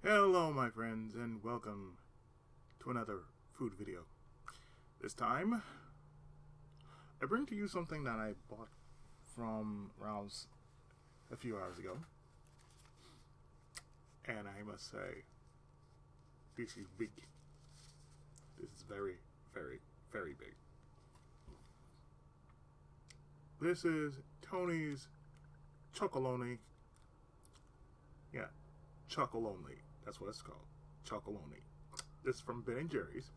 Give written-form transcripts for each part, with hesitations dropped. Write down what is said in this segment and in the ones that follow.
Hello my friends and welcome to another food video. This time I bring to you something that I bought from Ralph's a few hours ago, and I must say this is big. This is very, very, very big. This is Tony's Chocolonely. Yeah, Chocolonely. That's what it's called. Chocolonely. This is from Ben & Jerry's.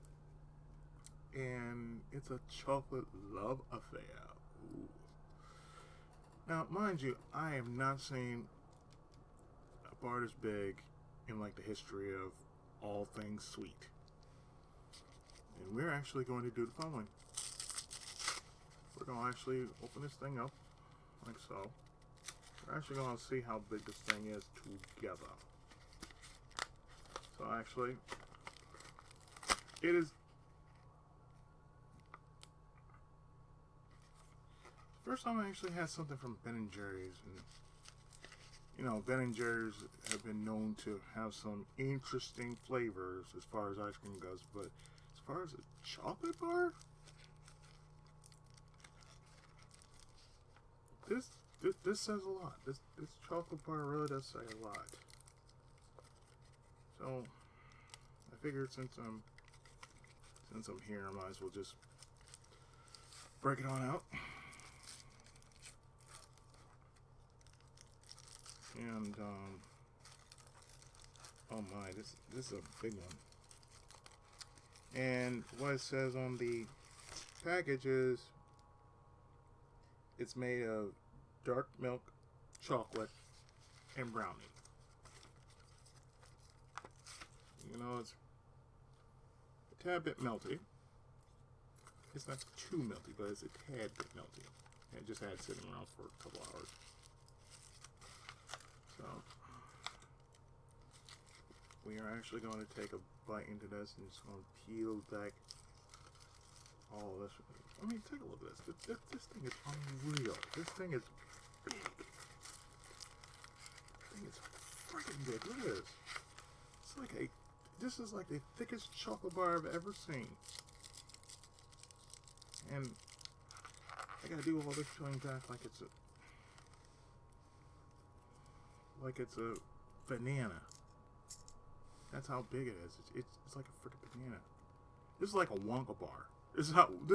And it's a chocolate love affair. Ooh. Now, mind you, I have not seen a bar this big in like the history of all things sweet. And we're actually going to do the following. We're going to actually open this thing up like so. We're actually going to see how big this thing is together. So actually, it is. First time I actually had something from Ben & Jerry's, and you know, Ben & Jerry's have been known to have some interesting flavors as far as ice cream goes, but as far as a chocolate bar, this says a lot. This chocolate bar really does say a lot. So I figured since I'm here, I might as well just break it on out. And oh my, this is a big one. And what it says on the package is it's made of dark milk, chocolate, and brownie. You know, it's a tad bit melty. It's not too melty, but it's a tad bit melty. And it just had it sitting around for a couple hours. So, we are actually going to take a bite into this and just going to peel back all of this. I mean, take a look at this. This thing is unreal. This thing is big. This thing is freaking big. Look at this. It's like this is like the thickest chocolate bar I've ever seen. And I gotta do all this peeling back like it's a banana. That's how big it is. It's like a freaking banana. This is like a Wonka bar. This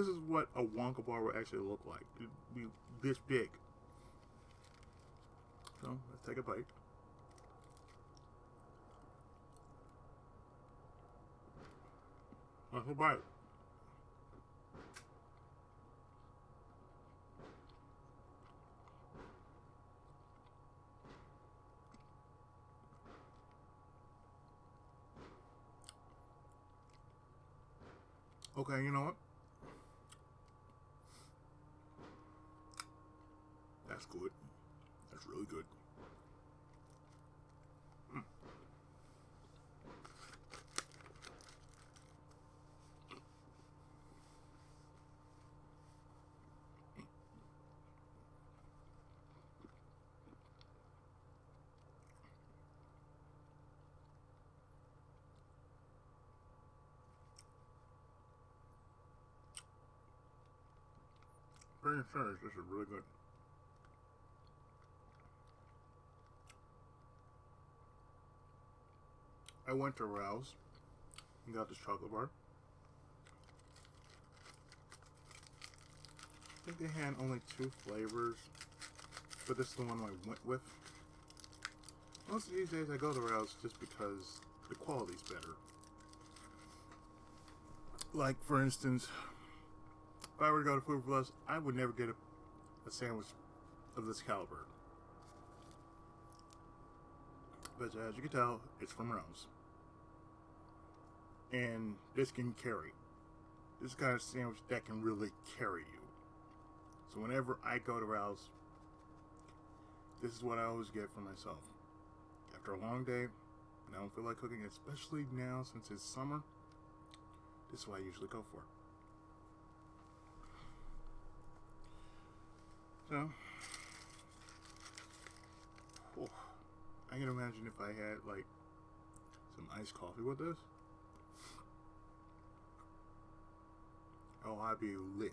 is what a Wonka bar would actually look like. It'd be this big. So let's take a bite. Let's go bite. Okay, you know what? That's good. That's really good. Pretty serious, this is really good. I went to Ralph's and got this chocolate bar. I think they had only 2 flavors, but this is the one I went with. Most of these days I go to Ralph's just because the quality's better. Like, for instance, if I were to go to Food Plus, I would never get a sandwich of this caliber. But as you can tell, it's from Ralph's. And this can carry. This is the kind of sandwich that can really carry you. So whenever I go to Ralph's, this is what I always get for myself. After a long day, and I don't feel like cooking, especially now since it's summer, this is what I usually go for. So, I can imagine if I had like some iced coffee with this. Oh, I'd be lit.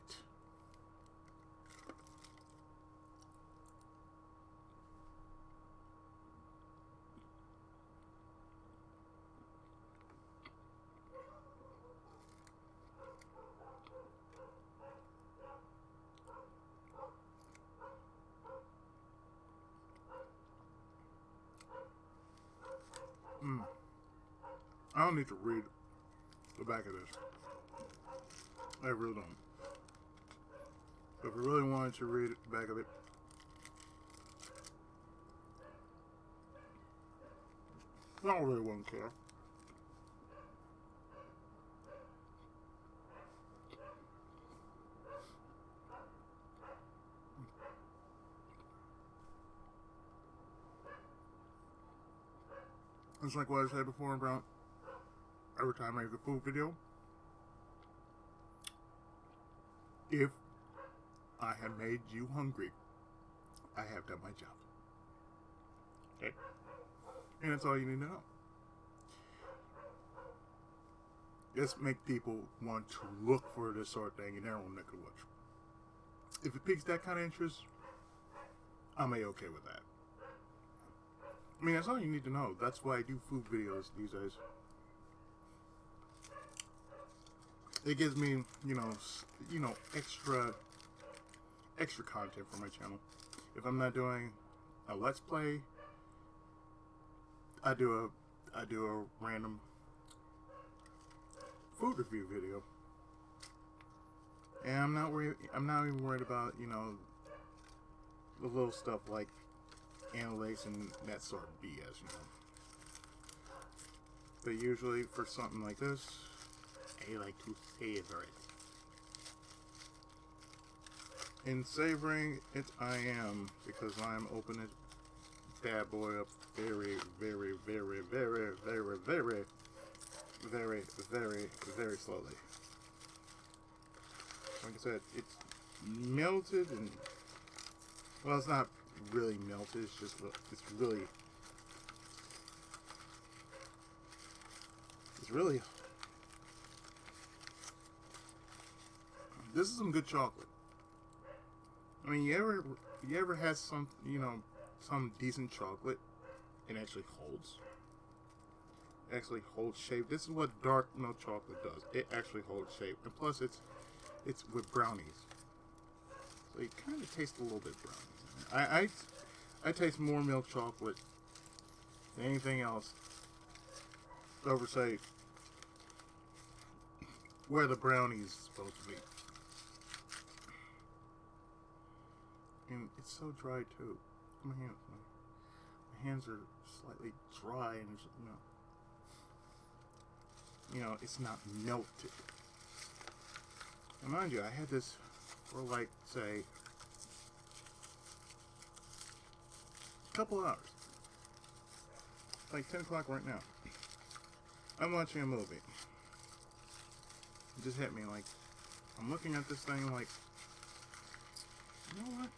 I don't need to read the back of this. I really don't. But if I really wanted to read the back of it, I don't really wouldn't care. It's like what I said before about every time I make a food video. If I have made you hungry, I have done my job. Okay? And that's all you need to know. Just make people want to look for this sort of thing in their own neck of the woods. If it piques that kind of interest, I'm okay with that. I mean, that's all you need to know. That's why I do food videos these days. It gives me, extra content for my channel. If I'm not doing a let's play, I do a random food review video, and I'm not even worried about the little stuff like analytics and that sort of BS, But usually for something like this, I like to savor it. In savoring it, I am, because I'm opening bad boy up very, very, very, very, very, very, very, very, very slowly. Like I said, it's melted and, well, it's not really melted, it's really, this is some good chocolate. I mean, you ever had some decent chocolate and actually holds shape. This is what dark milk chocolate does. It actually holds shape, and plus it's with brownies, so you kind of taste a little bit brownies. I taste more milk chocolate than anything else over, say, where the brownie is supposed to be. And it's so dry too. My hands are slightly dry, and it's not melted. And mind you, I had this for like, say, a couple hours. Like 10 o'clock right now. I'm watching a movie. It just hit me, like, I'm looking at this thing like, you know what?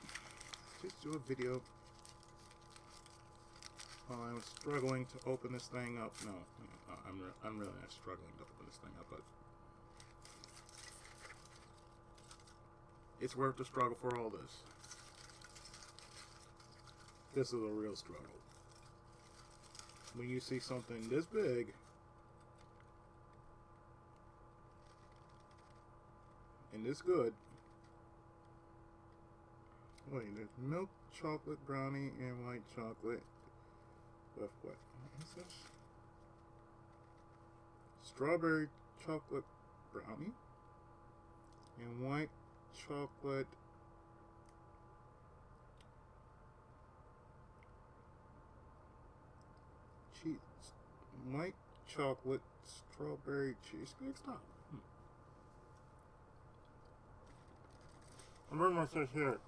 Let's just do a video while I was struggling to open this thing up. No, I'm really not struggling to open this thing up, but it's worth the struggle for all this. This is a real struggle. When you see something this big and this good. Wait, there's milk chocolate brownie and white chocolate with what is this? Strawberry chocolate brownie and white chocolate cheese, white chocolate strawberry cheesecake style. I'm reading what it says here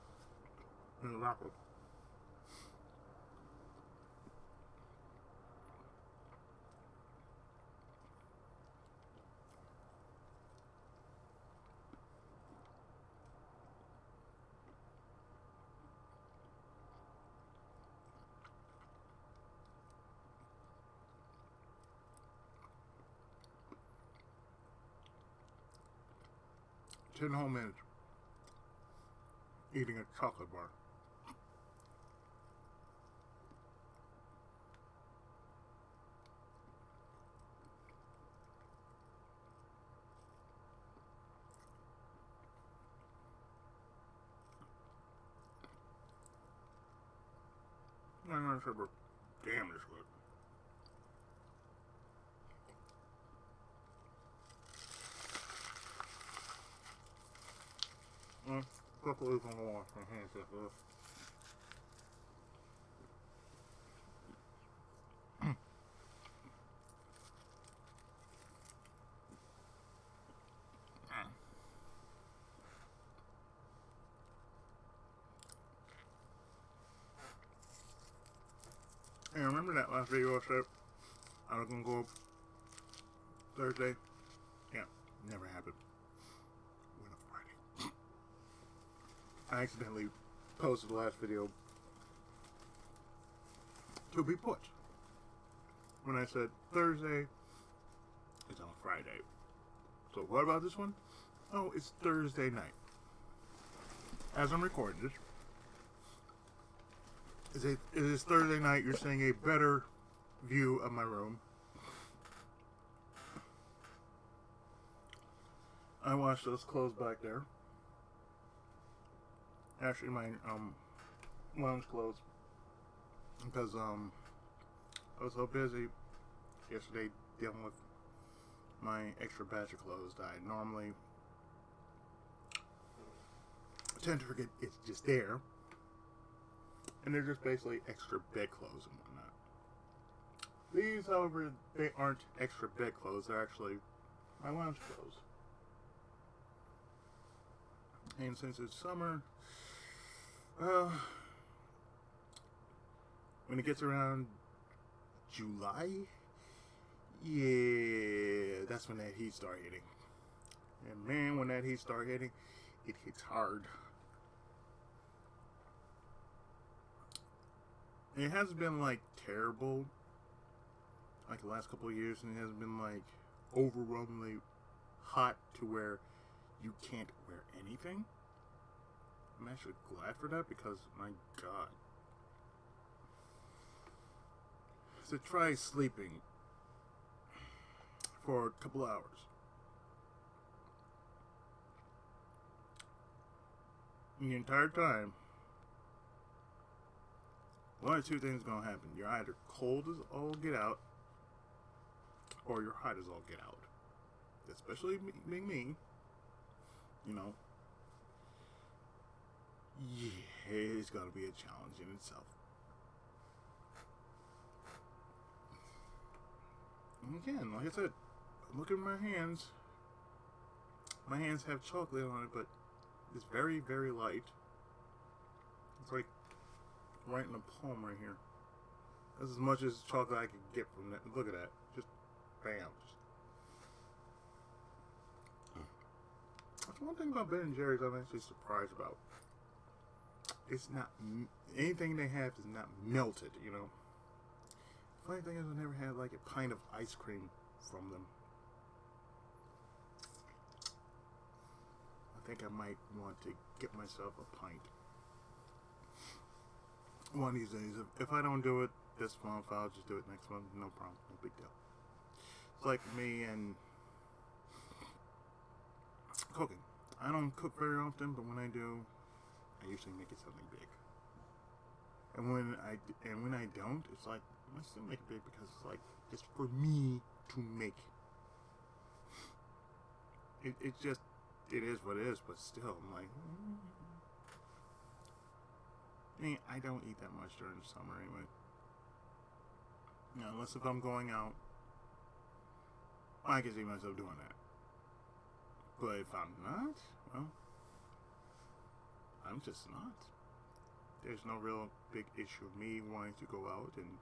in the wrapper. 10 whole minutes eating a chocolate bar. I'm not sure, but damn, it's good. Luckily, I'm gonna wash my hands after this. Hey, remember that last video I said I was gonna go up Thursday? Yeah, never happened. Went up Friday. I accidentally posted the last video to be put. When I said Thursday, it's on Friday. So what about this one? Oh, it's Thursday night. As I'm recording this, it is Thursday night. You're seeing a better view of my room. I washed those clothes back there. Actually, my lounge clothes, because I was so busy yesterday dealing with my extra batch of clothes that I normally tend to forget it's just there. And they're just basically extra bed clothes and whatnot. These, however, they aren't extra bed clothes. They're actually my lounge clothes. And since it's summer, when it gets around July, yeah, that's when that heat starts hitting. And man, when that heat starts hitting, it hits hard. It hasn't been like terrible like the last couple of years, and it hasn't been like overwhelmingly hot to where you can't wear anything. I'm actually glad for that, because my god. So try sleeping for a couple hours. And the entire time, one or two things are gonna happen. You're either cold as all get out, or you're hot as all get out. Especially being me, you know. Yeah, it's gonna be a challenge in itself. And again, like I said, look at my hands. My hands have chocolate on it, but it's very, very light. It's like right in the palm right here. That's as much as chocolate I could get from that. Look at that. Just bam. That's one thing about Ben & Jerry's I'm actually surprised about. It's not, anything they have is not melted, you know. Funny thing is, I never had like a pint of ice cream from them. I think I might want to get myself a pint one of these days. If I don't do it this month, I'll just do it next month. No problem, no big deal. It's like me and cooking. I don't cook very often, but when I do, I usually make it something big. And when I don't, it's like I still make it big, because it's like it's for me to make. It just, it is what it is. But still, I'm like, I mean, I don't eat that much during the summer anyway. You know, unless if I'm going out, I can see myself doing that. But if I'm not, well, I'm just not. There's no real big issue of me wanting to go out, and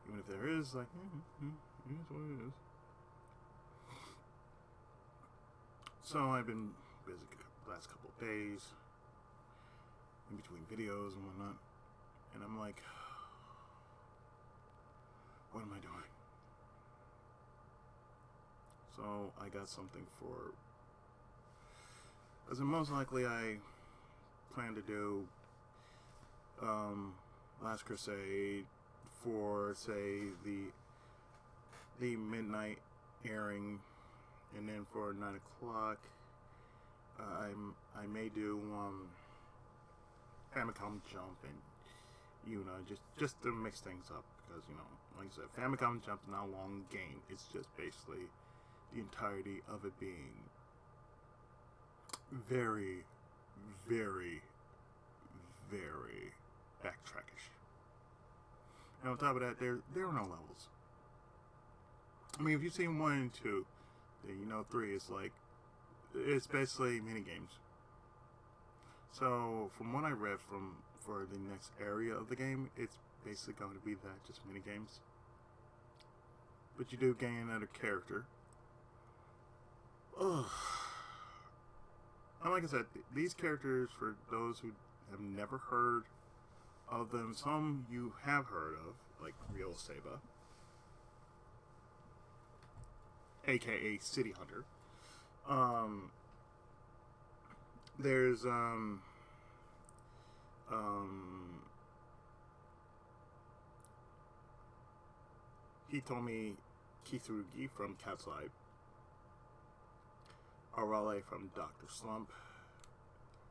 even if there is, like, it is what it is. So I've been busy the last couple of days, in between videos and whatnot, and I'm like, what am I doing? So I got something for Because most likely I plan to do Last Crusade for, say, the midnight airing, and then for 9 o'clock, I may do Famicom Jump, and just to mix things up, because like I said, Famicom Jump's not a long game. It's just basically the entirety of it being very, very, very backtrackish. And on top of that, there are no levels. I mean, if you've seen 1 and 2, then 3 is like, it's basically mini games. So from what I read for the next area of the game, it's basically going to be that, just mini games. But you do gain another character. Ugh. And like I said, these characters, for those who have never heard of them, some you have heard of, like Real Seba, aka City Hunter. There's Hitomi Kitsurugi from Cat's Eye, Arale from Dr. Slump,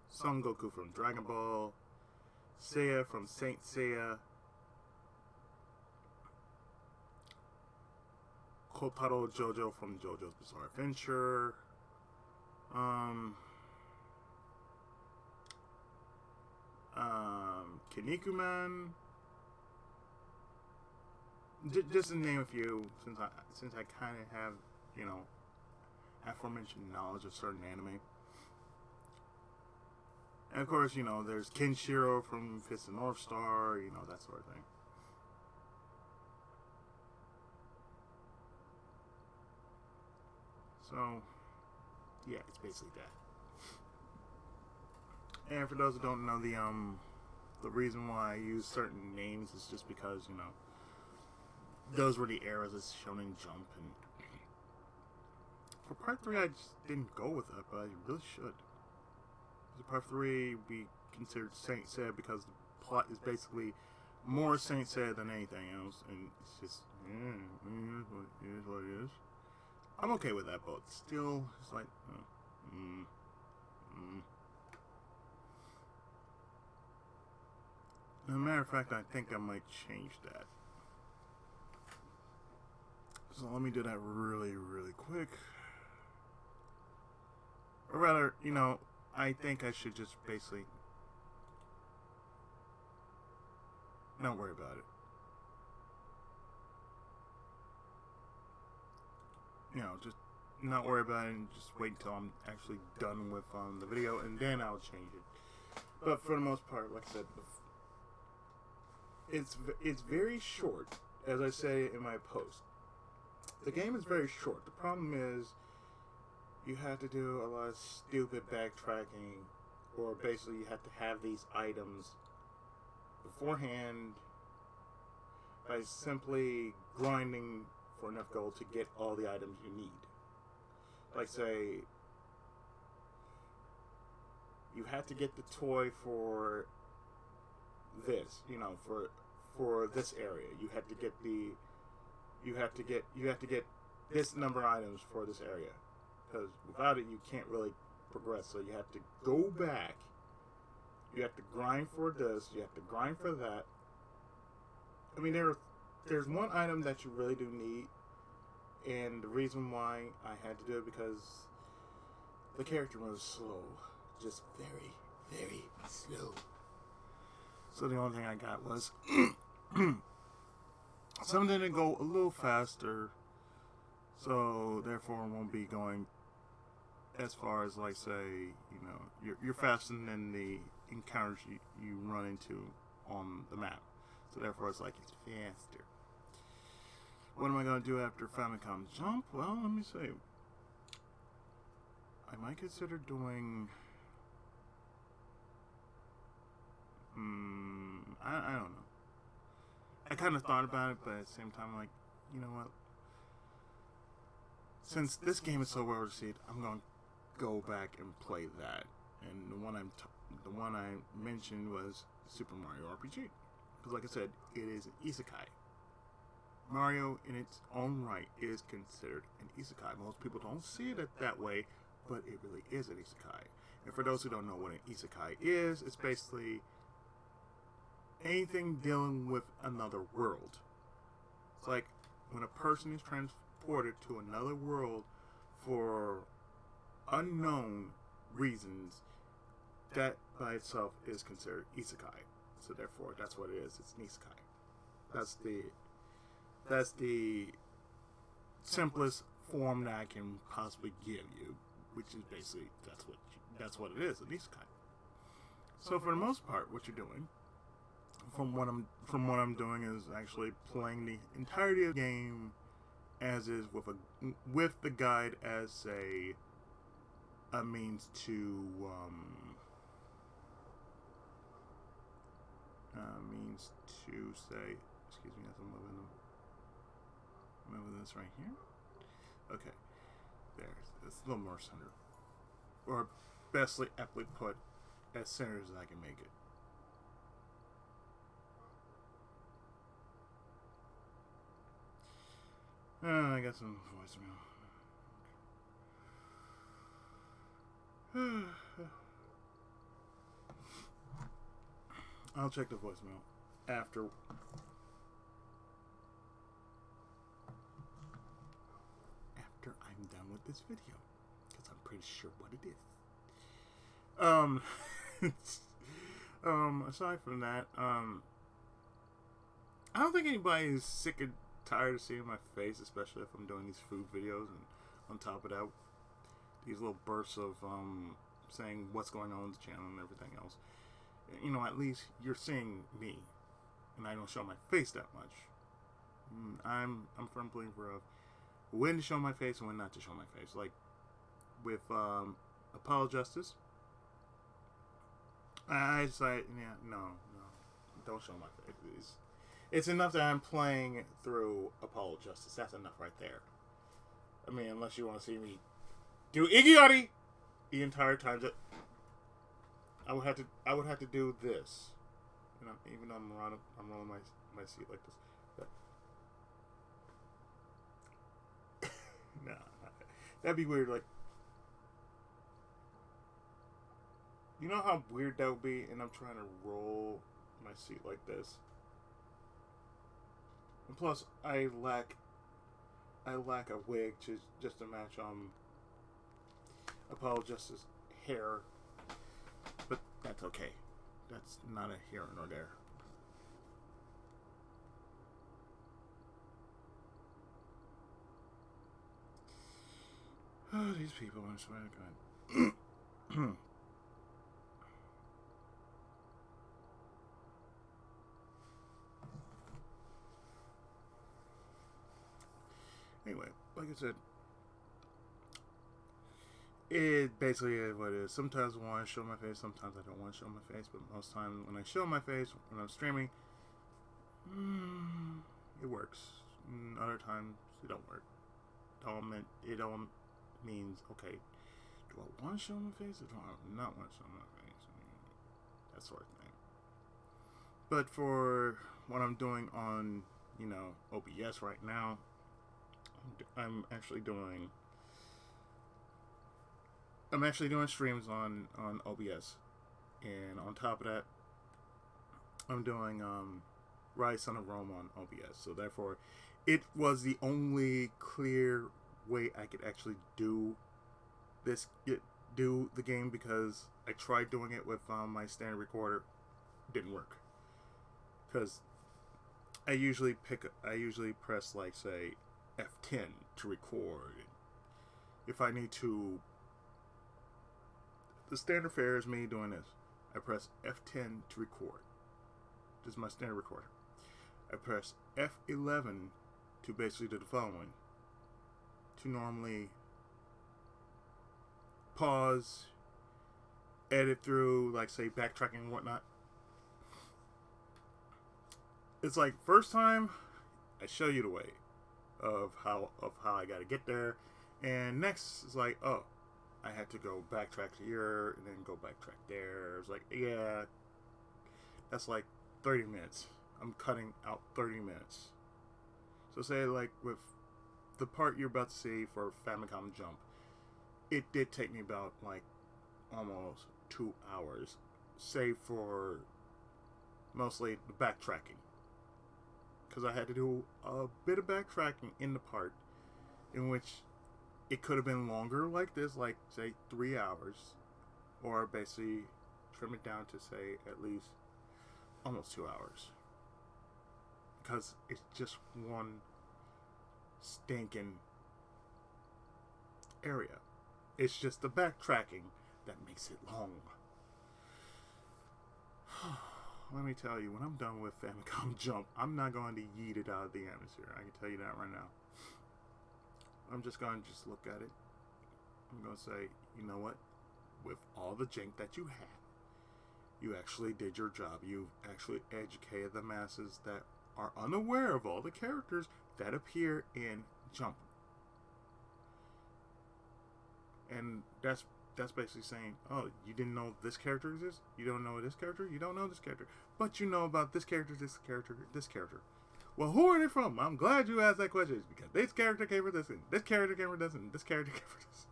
Son Goku from Dragon Ball, Seiya from Saint Seiya, Kotaro Jojo from JoJo's Bizarre Adventure, Kinnikuman, just to name a few, since I kind of have, aforementioned knowledge of certain anime. And of course, there's Kenshiro from Fist of North Star, that sort of thing. So, yeah, it's basically that. And for those who don't know, the reason why I use certain names is just because, those were the eras of Shonen Jump, and for part 3 I just didn't go with that, but I really should. So part 3 we considered Saint Seiya because the plot is basically more Saint Seiya than anything else, and it's just, it is what it is. I'm okay with that, but still, it's like, As a matter of fact, I think I might change that. So let me do that really, really quick. Or rather, I think I should just basically not worry about it. Just not worry about it and just wait until I'm actually done with the video, and then I'll change it. But for the most part, like I said, it's very short, as I say in my post. The game is very short. The problem is you have to do a lot of stupid backtracking, or basically you have to have these items beforehand by simply grinding for enough gold to get all the items you need. Like, say, you have to get the toy for this, for this area. You have to get this number of items for this area, because without it you can't really progress. So you have to go back, you have to grind for this, you have to grind for that. I mean, there's one item that you really do need, and the reason why I had to do it because the character was slow, just very, very slow. So the only thing I got was something to go a little faster, so therefore it won't be going as far as, like, say, you're faster than the encounters you run into on the map. So therefore it's like it's faster. What am I going to do after Famicom Jump? Well, let me see. I might consider doing... I don't know. I kind of thought about it, but at the same time, like, you know what? Since this game is so well received, I'm going to go back and play that. and the one I mentioned was Super Mario RPG. Because, like I said, it is an isekai. Mario, in its own right, is considered an isekai. Most people don't see it that way, but it really is an isekai. And for those who don't know what an isekai is, it's basically anything dealing with another world. It's like when a person is transported to another world for unknown reasons, that by itself is considered isekai. So therefore, that's what it is. It's an isekai. That's the simplest form that I can possibly give you, which is basically that's what it is, an isekai. So for the most part, what you're doing, from what I'm doing, is actually playing the entirety of the game as is, with the guide as a means to say, excuse me, as I'm moving this right here. Okay, it's a little more centered, or bestly aptly put, as centered as I can make it. I got some voicemail. I'll check the voicemail after I'm done with this video, because I'm pretty sure what it is. Aside from that, I don't think anybody is sick and tired of seeing my face, especially if I'm doing these food videos, and on top of that, these little bursts of saying what's going on with the channel and everything else. You know, at least you're seeing me, and I don't show my face that much. I'm a firm believer of when to show my face and when not to show my face. Like with Apolojustice, I decided, no, don't show my face. It's enough that I'm playing through Apolojustice. That's enough right there. I mean, unless you want to see me do Iggy the entire time, that I would have to do this. You know, even though I'm rolling my seat like this. Nah, that'd be weird. Like, you know how weird that would be, and I'm trying to roll my seat like this. And plus, I lack a wig just to match Apolojustice's hair, but that's okay. That's not a here nor there. Oh, these people! I swear to God. Anyway, like I said, it basically is what it is. Sometimes I want to show my face, sometimes I don't want to show my face, but most times when I show my face, when I'm streaming, it works. And other times, it don't work. It all means, okay, do I want to show my face or do I not want to show my face? That sort of thing. But for what I'm doing on, OBS right now, I'm actually doing streams on OBS, and on top of that, I'm doing Rise Son of Rome on OBS. So therefore, it was the only clear way I could actually do the game, because I tried doing it with my standard recorder. Didn't work, because I usually press, like, say, F10 to record. If I need to, the standard fare is me doing this. I press F10 to record. This is my standard recorder. I press F11 to basically do the following. To normally pause, edit through, like, say, backtracking and whatnot. It's like, first time, I show you the way of how I gotta get there, and next is like, oh, I had to go backtrack here and then go backtrack there. It was like, yeah, that's like 30 minutes. I'm cutting out 30 minutes. So say like with the part you're about to see for Famicom Jump, it did take me about like almost 2 hours, save for mostly the backtracking. Because I had to do a bit of backtracking in the part in which it could have been longer like this, like say 3 hours, or basically trim it down to say at least almost 2 hours. Because it's just one stinking area. It's just the backtracking that makes it long. Let me tell you, when I'm done with Famicom Jump, I'm not going to yeet it out of the atmosphere. I can tell you that right now. I'm just going to just look at it. I'm going to say, you know what? With all the jank that you had, you actually did your job. You actually educated the masses that are unaware of all the characters that appear in Jump. And that's basically saying, oh, you didn't know this character exists? You don't know this character? You don't know this character. But you know about this character, this character, this character. Well, who are they from? I'm glad you asked that question. Because this character came from this, and this character came from this, and this character came from this.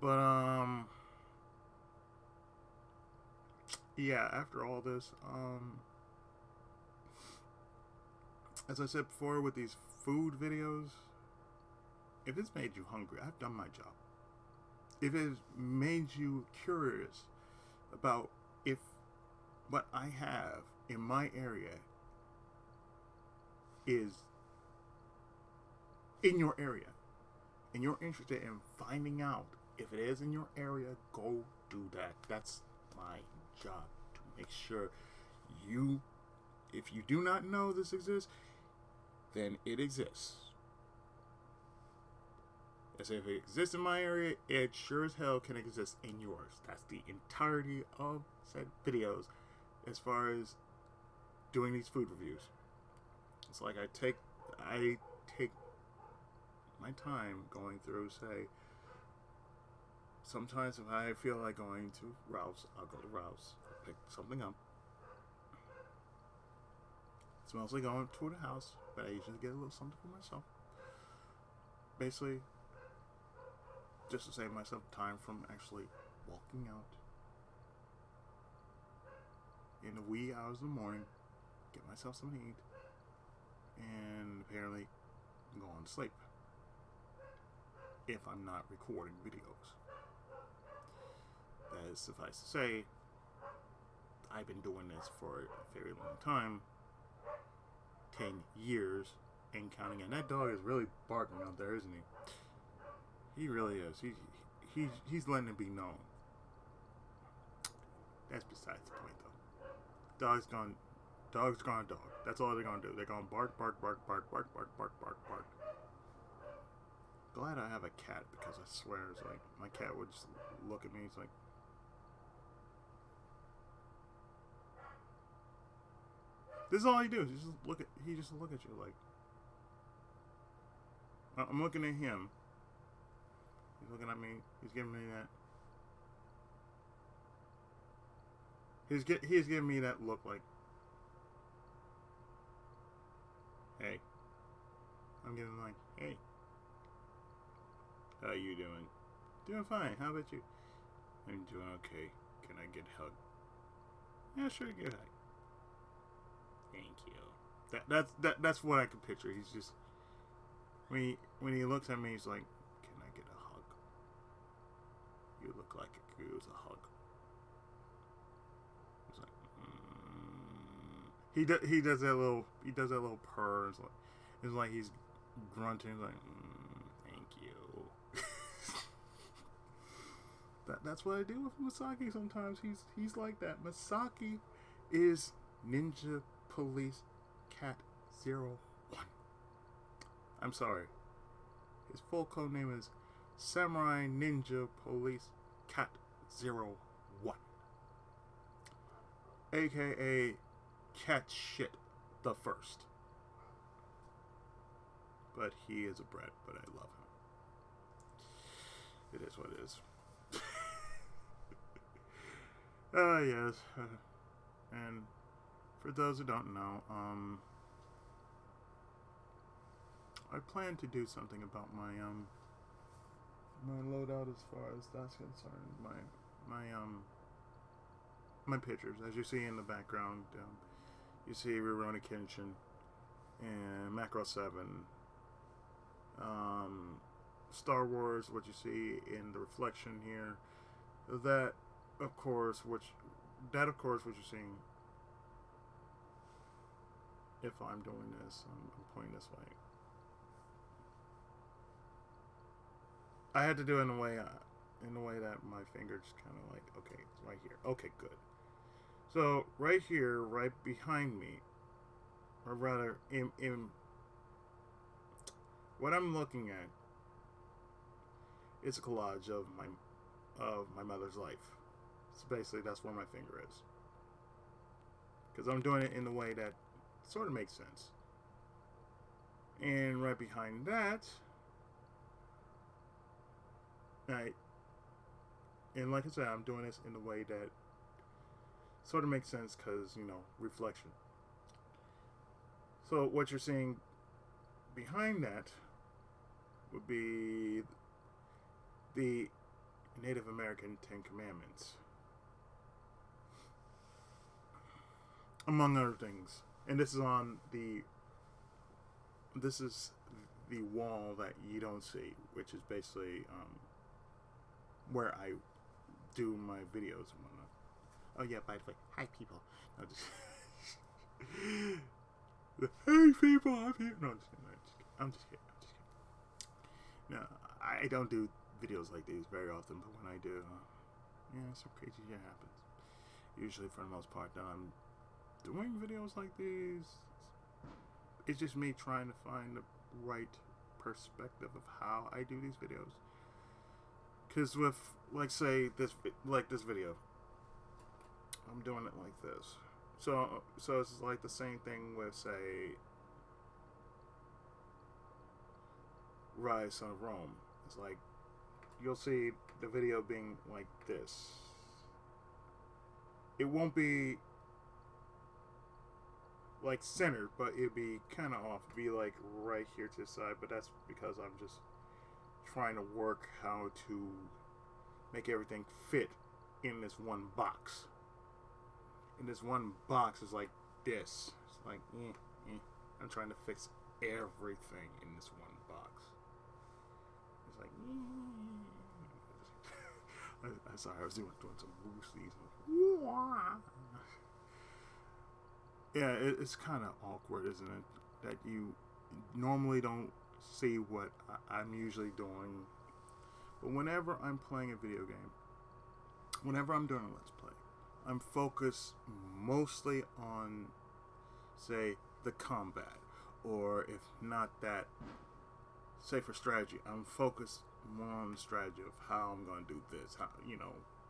But, yeah, after all this, as I said before with these food videos, if it's made you hungry, I've done my job. If it's made you curious about if what I have in my area is in your area, and you're interested in finding out if it is in your area, go do that. That's my job, to make sure you, if you do not know this exists, then it exists. As if it exists in my area, it sure as hell can exist in yours. That's the entirety of said videos as far as doing these food reviews. It's like I take my time going through, say, sometimes if I feel like going to Ralph's, I'll go to Ralph's, pick something up. It's mostly going to the house, but I usually get a little something for myself. Basically, just to save myself time from actually walking out in the wee hours of the morning, get myself something to eat, and apparently go on to sleep. If I'm not recording videos. That is suffice to say, I've been doing this for a very long time, 10 years, and counting. And that dog is really barking out there, isn't he? He really is. He's letting it be known. That's besides the point, though. Dogs gonna dog. That's all they're gonna do. They're gonna bark, bark, bark, bark, bark, bark, bark, bark, bark. Glad I have a cat, because I swear it's like my cat would just look at me. It's like, this is all he does. He just look at you like. I'm looking at him. He's looking at me. He's giving me that. He's giving me that look like, hey. I'm giving like, hey. How you doing? Doing fine. How about you? I'm doing okay. Can I get a hug? Yeah, sure, get a hug. Thank you. That's what I can picture. He's just when he looks at me, he's like, "Can I get a hug? You look like it could use a hug." He's like, he does that little purr. It's like he's grunting. He's like, thank you. That's what I do with Masaki sometimes. He's like that. Masaki is Ninja Police Cat 01. I'm sorry. His full code name is Samurai Ninja Police Cat 01. AKA Cat Shit the First. But he is a brat, but I love It is what it is. Yes. And for those who don't know, I plan to do something about my loadout as far as that's concerned. My pictures, as you see in the background, you see Rurouni Kenshin and Macro 7, Star Wars. What you see in the reflection here, that of course, what you're seeing. If I'm doing this, I'm pointing this way. I had to do it in a way that my finger just kind of like, okay, it's right here. Okay, good. So right here, right behind me, or rather, in what I'm looking at, is a collage of my mother's life. So basically, that's where my finger is, because I'm doing it in a way that sort of makes sense. And right behind that, and like I said, I'm doing this in a way that sort of makes sense because, reflection. So what you're seeing behind that would be the Native American Ten Commandments, among other things. And this is the wall that you don't see, which is basically where I do my videos and whatnot. Oh yeah, by the way, hi people. No, just hey people, I'm here. No, I'm just kidding. No, I don't do videos like these very often, but when I do, some crazy shit happens. Usually, for the most part, that I'm doing videos like these, it's just me trying to find the right perspective of how I do these videos. Because with, like, say, this video, I'm doing it like this. So it's like the same thing with, say, Rise, Son of Rome. It's like, you'll see the video being like this. It won't be like centered, but it'd be kind of off. It'd be like right here to the side, but that's because I'm just trying to work how to make everything fit in this one box. And this one box is like this. It's like, I'm trying to fix everything in this one box. It's like, I'm sorry, I was doing some Bruce Yeah, it's kind of awkward, isn't it? That you normally don't see what I'm usually doing. But whenever I'm playing a video game, whenever I'm doing a Let's Play, I'm focused mostly on, say, the combat. Or if not that, say for strategy, I'm focused more on the strategy of how I'm going to do this. How,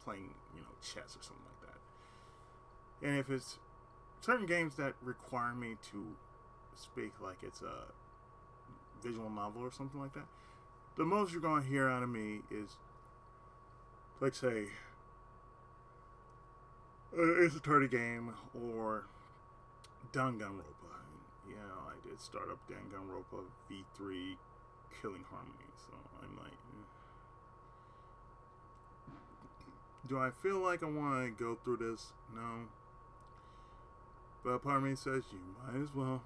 playing, chess or something like that. And if it's certain games that require me to speak like it's a visual novel or something like that, the most you're going to hear out of me is, like, say, it's a 30 game or Danganronpa. I did start up Danganronpa V3 Killing Harmony, so I'm like, do I feel like I want to go through this? No. But part of me says you might as well.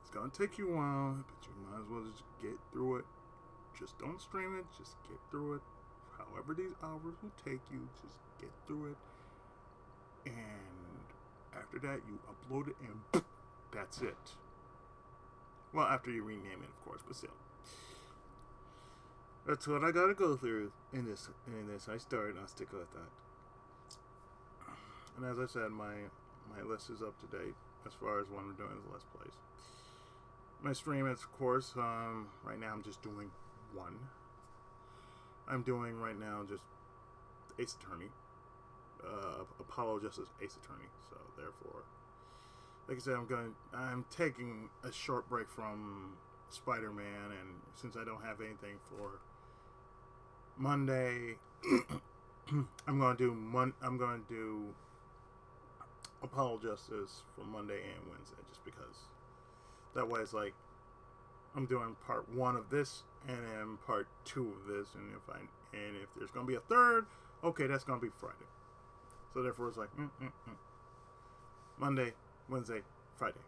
It's gonna take you a while, but you might as well just get through it. Just don't stream it, just get through it. However these hours will take you, just get through it. And after that, you upload it and that's it. Well, after you rename it, of course, but still. That's what I gotta go through in this. I started, I'll stick with that. And as I said, my list is up to date as far as what I'm doing as Let's Plays. My stream is, of course, right now I'm just doing one. I'm doing right now just Ace Attorney. Apollo Justice Ace Attorney. So therefore, like I said, I'm taking a short break from Spider-Man, and since I don't have anything for Monday, I'm gonna do Apollo Justice for Monday and Wednesday, just because that way it's like I'm doing part 1 of this and then part 2 of this, and if there's gonna be a third, okay, that's gonna be Friday. So therefore, it's like Monday, Wednesday, Friday,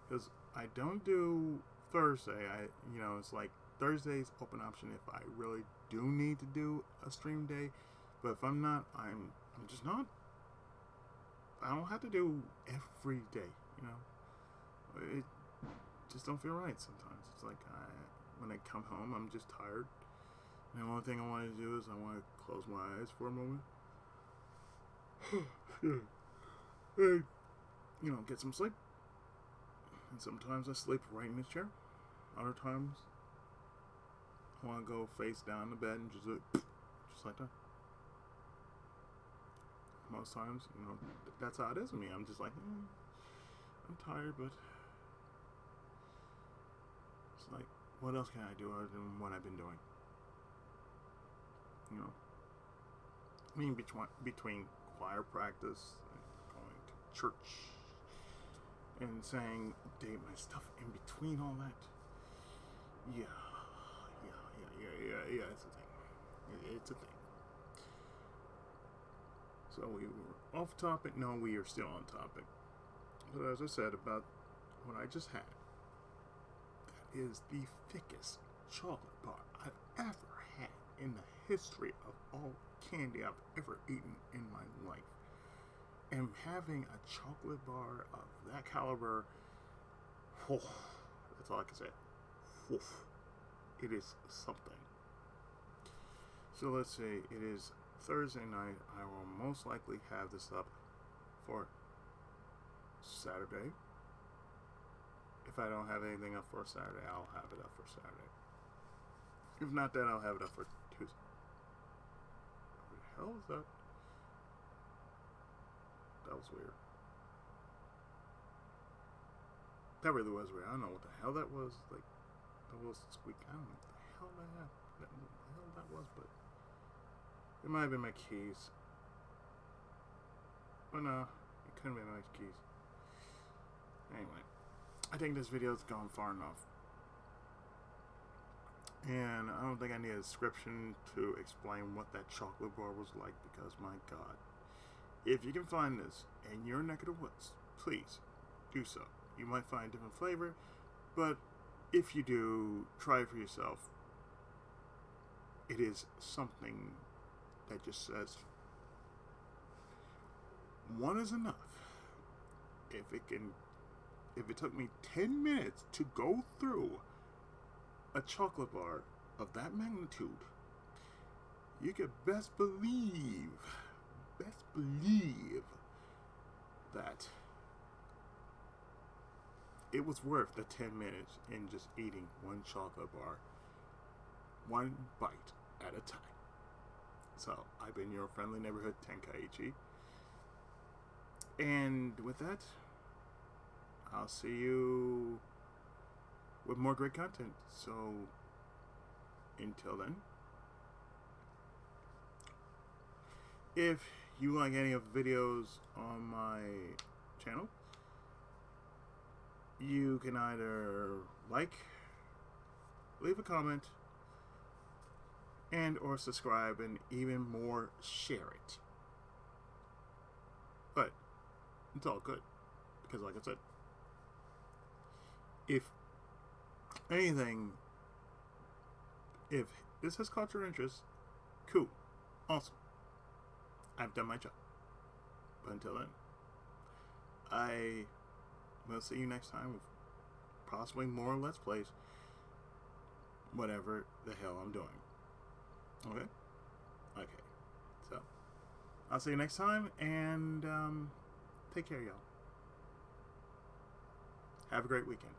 because I don't do Thursday. It's like Thursday's open option if I really do need to do a stream day, but if I'm not, I'm just not. I don't have to do every day. It just don't feel right sometimes. It's like when I come home, I'm just tired, and the only thing I want to do is I want to close my eyes for a moment. And, get some sleep. And sometimes I sleep right in the chair. Other times I want to go face down in the bed and just like that. Most times, that's how it is with me. I'm just like, I'm tired, but it's like, what else can I do other than what I've been doing? Between choir practice, and going to church, and saying date my stuff in between all that. Yeah, it's a thing. It's a thing. So we were off topic. No, we are still on topic. But as I said about what I just had, that is the thickest chocolate bar I've ever had in the history of all candy I've ever eaten in my life. And having a chocolate bar of that caliber, that's all I can say. It is something. So let's say it is Thursday night. I will most likely have this up for Saturday. If I don't have anything up for Saturday, I'll have it up for Saturday. If not, then I'll have it up for Tuesday. What the hell is that? That was weird. That really was weird. I don't know what the hell that was. Like, that was squeak. I don't know what the hell that was, but it might have been my keys. But no, it couldn't have been my keys. Anyway, I think this video's gone far enough. And I don't think I need a description to explain what that chocolate bar was like, because my God. If you can find this in your neck of the woods, please do so. You might find a different flavor, but if you do, try it for yourself. It is something that just says, one is enough. If it took me 10 minutes to go through a chocolate bar of that magnitude, you could best believe that it was worth the 10 minutes in just eating one chocolate bar, one bite at a time. So, I've been your friendly neighborhood Tenkaichi. And with that, I'll see you with more great content. So, until then, if you like any of the videos on my channel, you can either like, leave a comment, and or subscribe, and even more, share it. But it's all good, because like I said, if anything, if this has caught your interest, cool, awesome, I've done my job. But until then, I will see you next time with possibly more Let's Plays, whatever the hell I'm doing. Okay? Okay. So, I'll see you next time, and take care, y'all. Have a great weekend.